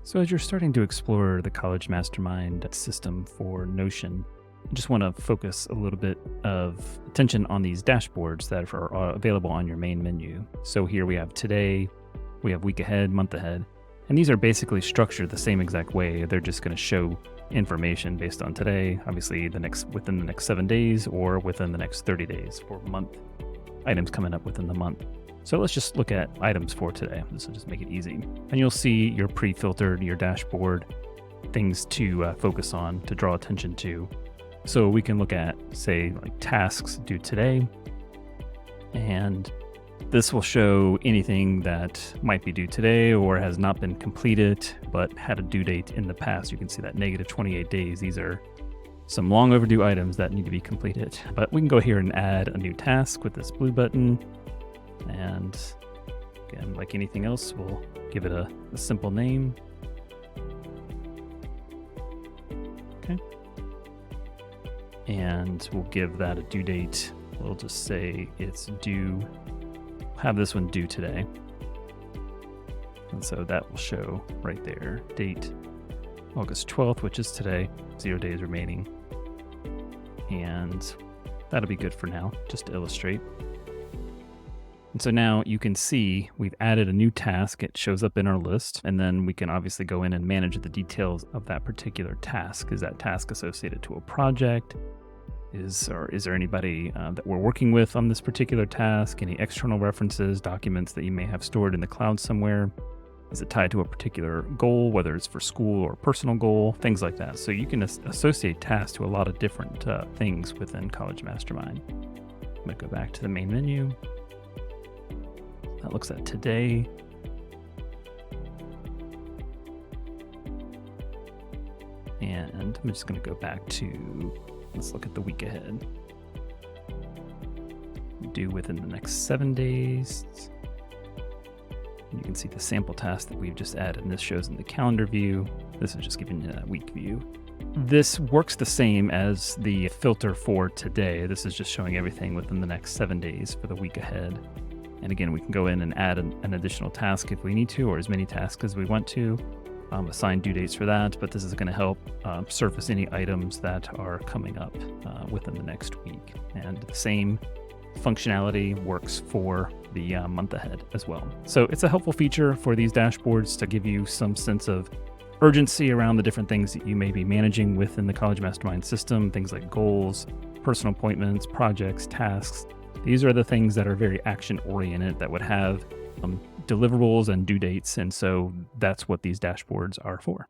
So as you're starting to explore the College Mastermind system for Notion, I just want to focus a little bit of attention on these dashboards that are available on your main menu. So here we have today, we have week ahead, month ahead, and these are basically structured the same exact way. They're just going to show information based on today, obviously within the next 7 days or within the next 30 days for month items coming up within the month. So let's just look at items for today. This will just make it easy. And you'll see your pre-filtered, your dashboard, things to focus on, to draw attention to. So we can look at, say, like tasks due today. And this will show anything that might be due today or has not been completed, but had a due date in the past. You can see that negative 28 days. These are some long overdue items that need to be completed. But we can go here and add a new task with this blue button. And again, like anything else, we'll give it a simple name. Okay. And we'll give that a due date. We'll just say it's due, have this one due today. And so that will show right there, date August 12th, which is today, 0 days remaining. And that'll be good for now, just to illustrate. And so now you can see we've added a new task. It shows up in our list, and then we can obviously go in and manage the details of that particular task. Is that task associated to a project? Is there anybody that we're working with on this particular task? Any external references, documents that you may have stored in the cloud somewhere? Is it tied to a particular goal, whether it's for school or personal goal, things like that. So you can associate tasks to a lot of different things within College Mastermind. I'm going to go back to the main menu. That looks at today. And I'm just going to go back to, let's look at the week ahead. Due within the next 7 days. You can see the sample task that we've just added, and this shows in the calendar view. This is just giving you that week view. This works the same as the filter for today. This is just showing everything within the next 7 days for the week ahead. And again, we can go in and add an additional task if we need to, or as many tasks as we want to, assign due dates for that. But this is going to help surface any items that are coming up within the next week. And the same functionality works for the month ahead as well. So it's a helpful feature for these dashboards to give you some sense of urgency around the different things that you may be managing within the College Mastermind system, things like goals, personal appointments, projects, tasks. These are the things that are very action-oriented that would have deliverables and due dates, and so that's what these dashboards are for.